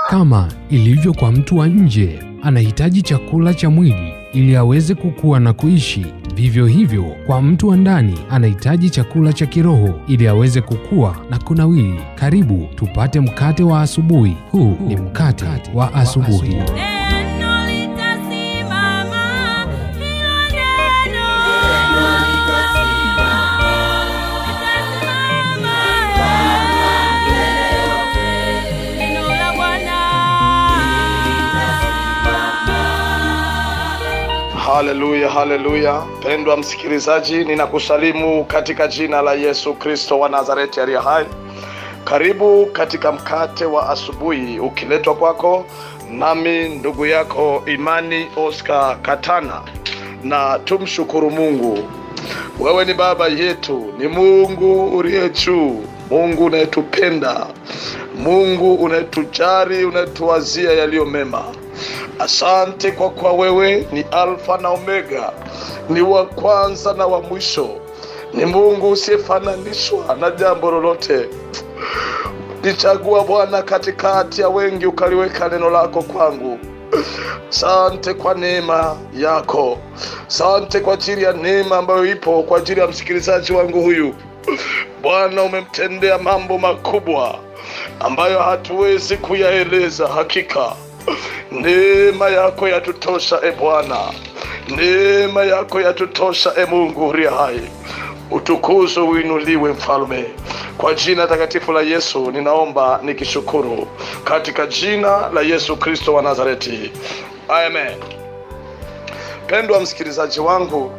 Kama ilivyo kwa mtu wa nje anahitaji chakula cha mwili ili aweze kukua na kuishi, vivyo hivyo kwa mtu wa ndani anahitaji chakula cha kiroho ili aweze kukua na kunawiri. Karibu tupate mkate wa asubuhi. Huu ni mkate wa asubuhi. Haleluya, haleluya. Pendwa msikilizaji, ninakusalimu katika jina la Yesu Kristo wa Nazareti aliye hai. Karibu katika mkate wa asubuhi ukiletwa kwako nami ndugu yako Imani Oscar Katana. Na tumshukuru Mungu. Wewe ni baba yetu, ni Mungu uliye juu, Mungu unayetupenda, Mungu unayetujali, unayetuwazia yaliyo mema. Asante kwa kuwa wewe ni Alfa na Omega, ni wa kwanza na wa mwisho, ni Mungu usiyefananishwa na jambo lolote. Nichagua Bwana katikati ya wengi, ukaliweka neno lako kwangu. Asante kwa neema yako, asante kwa ajili ya neema ambayo ipo kwa ajili ya msikilizaji wangu huyu. Bwana, umemtendea mambo makubwa ambayo hatuwezi kuyaeleza. Hakika neema yako yatutosha, Bwana, neema yako yatutosha, Mungu uliye hai. Utukuzwe, uinuliwe Mfalme. Kwa jina takatifu la Yesu ninaomba nikishukuru, katika jina la Yesu Kristo wa Nazareti, amen. Pendwa msikilizaji wangu,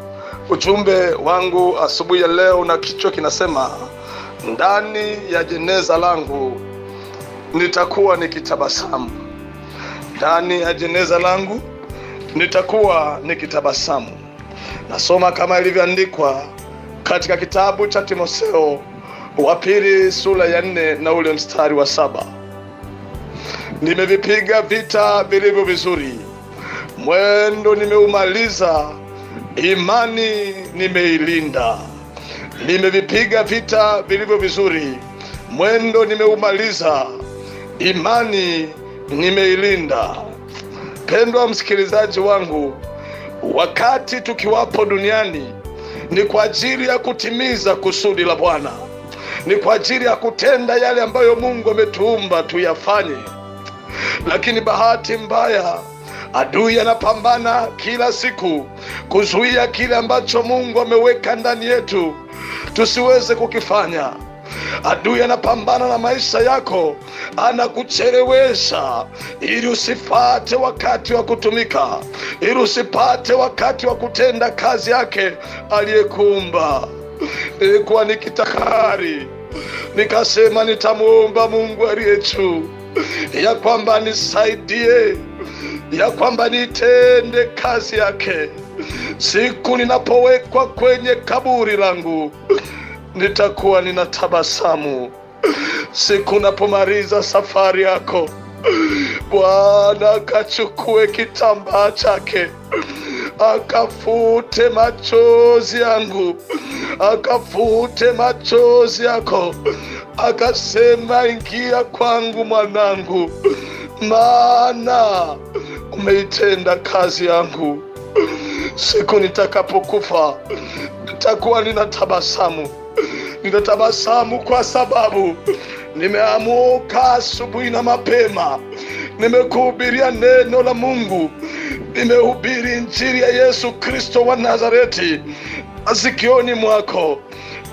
ujumbe wangu asubuhi ya leo na kichwa kinasema, ndani ya jeneza langu nitakuwa nikitabasamu. Ndani ya jeneza langu nitakuwa nikitabasamu. Nasoma kama ilivyoandikwa katika kitabu cha Timotheo wa pili sura ya 4 na ule mstari wa 7. Nimevipiga vita vilivyo vizuri, mwendo nimeumaliza, imani nimeilinda. Nimevipiga vita vilivyo vizuri, mwendo nimeumaliza, imani nimeilinda. Pendwa msikilizaji wangu, wakati tukiwapo duniani ni kwa ajili ya kutimiza kusudi la Bwana, ni kwa ajili ya kutenda yale ambayo Mungu ametuumba tuyafanye. Lakini bahati mbaya, adui anapambana kila siku kuzuia kile ambacho Mungu ameweka ndani yetu tusiweze kukifanya. Adui anapambana na maisha yako, anakuchelewesha ili usipate wakati wa kutumika, ili usipate wakati wa kutenda kazi yake aliyekuumba. Nilikuwa nikitafakari, nikasema nitamuomba Mungu aliye juu ya kwamba nisaidie, ya kwamba nitende kazi yake. Siku ninapowekwa kwenye kaburi langu nitakuwa ninatabasamu. Siku napomaliza safari yako, Bwana akachukue kitambaa chake, akafute machozi yangu, akafute machozi yako, akasema, ingia kwangu mwanangu, maana umeitenda kazi yangu. Siku nitakapokufa nitakuwa ninatabasamu. Nitatabasamu kwa sababu nimeamuka asubuhi na mapema, nimekuhubiria neno la Mungu, nimehubiri injili ya Yesu Kristo wa Nazareti masikioni mwako.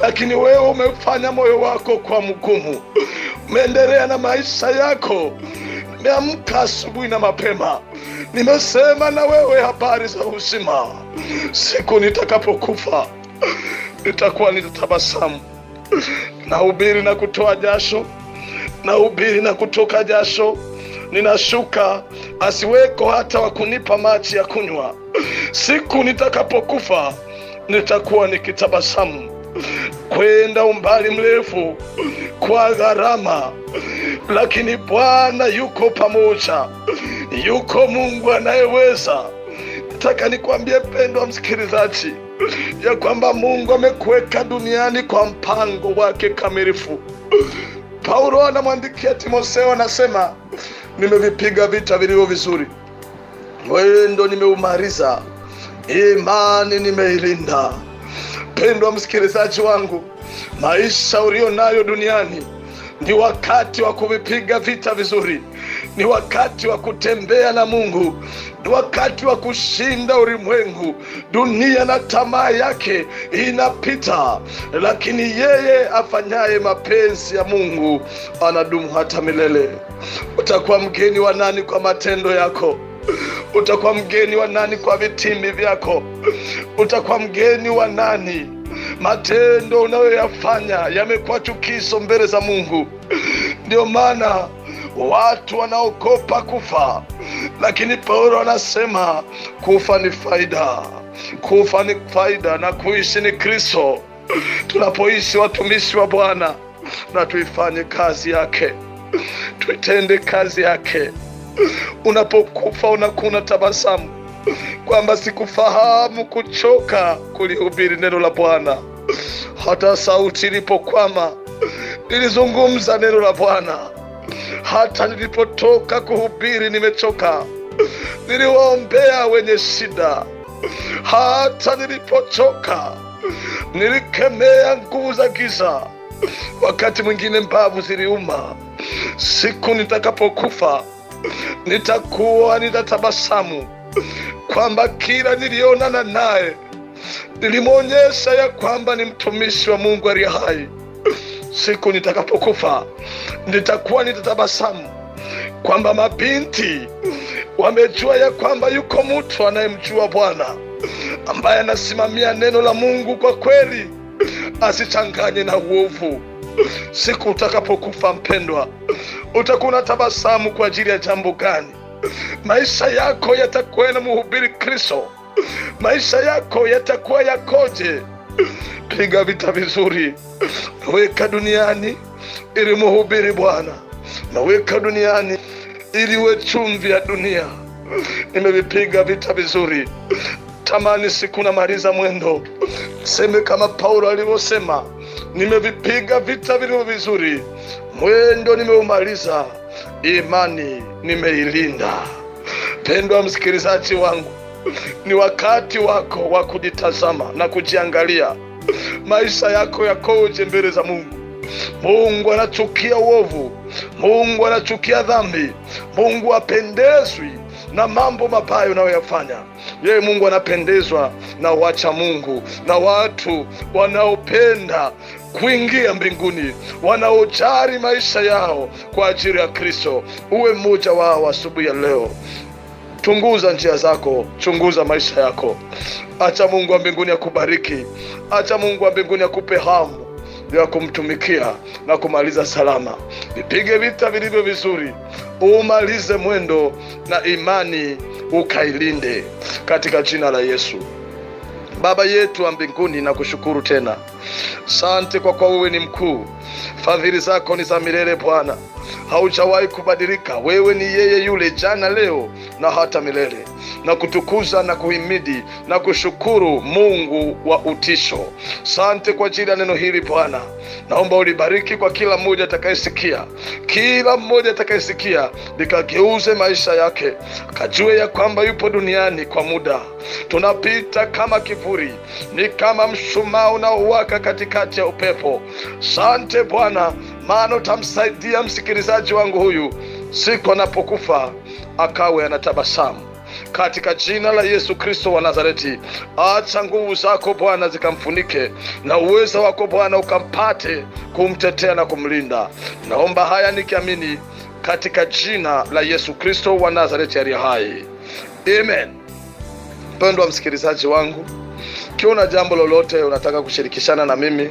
Lakini wewe umefanya moyo wako kwa mgumu, umeendelea na maisha yako. Nimeamka asubuhi na mapema, nimesema na wewe habari za uzima. Siku nitakapokufa nitakuwa nitatabasamu. Nahubiri na kutoa jasho, nahubiri na kutoka jasho. Ninashuka, asiweko hata wa kunipa maji ya kunywa. Siku nitakapokufa nitakuwa nikitabasamu. Kwenda umbali mrefu kwa gharama, lakini Bwana yuko pamoja, yuko Mungu anayeweza. Nataka nikwambie pendwa msikilizaji, ya kwamba Mungu amekuweka duniani kwa mpango wake kamilifu. Paulo anamwandikia Timotheo, anasema, nimevipiga vita vilivyo vizuri, mwendo nimeumaliza, imani nimeilinda. Pendwa msikilizaji wangu, maisha ulionayo duniani ni wakati wa kuvipiga vita vizuri, ni wakati wa kutembea na Mungu, ni wakati wa kushinda ulimwengu. Dunia na tamaa yake inapita, lakini yeye afanyaye mapenzi ya Mungu anadumu hata milele. Utakuwa mgeni wa nani kwa matendo yako? Utakuwa mgeni wa nani kwa vitimbi vyako? Utakuwa mgeni wa nani? Matendo unayoyafanya yamekuwa chukizo mbele za Mungu. Ndio maana watu wanaogopa kufa, lakini Paulo anasema kufa ni faida. Kufa ni faida na kuishi ni Kristo. Tunapoishi watumishi wa Bwana, na tuifanye kazi yake, tuitende kazi yake. Unapokufa unakuna tabasamu kwamba sikufahamu kuchoka kulihubiri neno la Bwana. Hata sauti ilipokwama nilizungumza neno la Bwana. Hata nilipotoka kuhubiri nimechoka, niliwaombea wenye shida. Hata nilipochoka nilikemea nguvu za giza. Wakati mwingine mbavu ziliuma. Siku nitakapokufa nitatabasamu kwamba kila nilionana naye nilimwonyesha ya kwamba ni mtumishi wa Mungu aliye hai. Siku nitakapokufa nitatabasamu kwamba mabinti wamejua ya kwamba yuko mtu anayemjua Bwana, ambaye anasimamia neno la Mungu kwa kweli, asichanganye na uovu. Siku utakapokufa mpendwa, utakuwa unatabasamu kwa ajili ya jambo gani? Maisha yako yatakuwa na mhubiri Kristo. Maisha yako yatakuwa yakoje? Piga vita vizuri. Naweka duniani ili mhubiri Bwana. Naweka duniani ili uwe chumvi ya dunia. Nimevipiga vita vizuri. Tamani siku namaliza mwendo, seme kama Paulo alivyosema, nimevipiga vita vilivyo vizuri, mwendo nimeumaliza, imani nimeilinda. Pendwa msikilizaji wangu, ni wakati wako wa kujitazama na kujiangalia. Maisha yako yakoje mbele za Mungu? Mungu anachukia uovu. Mungu anachukia dhambi. Mungu hapendezwi na mambo mabaya unayoyafanya. Yeye Mungu anapendezwa na wacha Mungu, na watu wanaopenda kuingia mbinguni, wanaojali maisha yao kwa ajili ya Kristo. Uwe mmoja wao asubuhi ya leo. Chunguza njia zako, chunguza maisha yako. Acha Mungu wa mbinguni akubariki. Acha Mungu wa mbinguni akupe hamu ya kumtumikia na kumaliza salama. Nipige vita vilivyo vizuri, umalize mwendo na imani ukailinde katika jina la Yesu. Baba yetu wa mbinguni, nakushukuru tena. Asante kwa kuwa wewe ni mkuu. Fadhili zako ni za milele Bwana. Haujawahi kubadilika. Wewe ni yeye yule jana, leo na hata milele. Na kutukuza na kuhimidi na kushukuru Mungu wa utisho. Asante kwa ajili ya neno hili Bwana. Naomba ulibariki kwa kila mmoja atakayesikia. Kila mmoja atakayesikia likageuze maisha yake, kajue ya kwamba yupo duniani kwa muda. Tunapita kama kivuli, ni kama mshumaa unaowaka katikati ya upepo. Asante Bwana, maana utamsaidia msikilizaji wangu huyu siku anapokufa akawe anatabasamu. Katika jina la Yesu Kristo wa Nazareti, acha nguvu zako Bwana zikamfunike, na uweza wako Bwana ukampate kumtetea na kumlinda. Naomba haya nikiamini katika jina la Yesu Kristo wa Nazareti aliye hai. Amen. Mpendwa msikilizaji wangu, kiona jambo lolote unataka kushirikishana na mimi,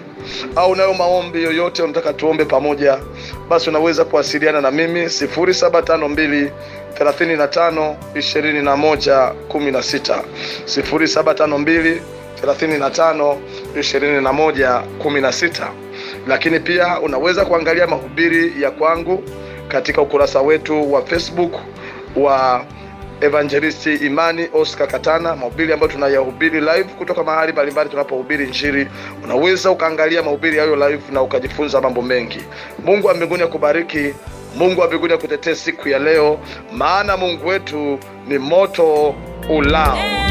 au unayo maombi yoyote unataka tuombe pamoja, basi unaweza kuwasiliana na mimi 0752 35 21 16 0752 35 21 16. Lakini pia unaweza kuangalia mahubiri ya kwangu katika ukurasa wetu wa Facebook wa Evangelisti Imani Oscar Katana, mahubiri ambayo tunayahubiri live kutoka mahali mbalimbali tunapohubiri Injili. Unaweza ukaangalia mahubiri hayo live na ukajifunza mambo mengi. Mungu wa mbinguni akubariki. Mungu wa mbinguni akutetee siku ya leo, maana Mungu wetu ni moto ulao.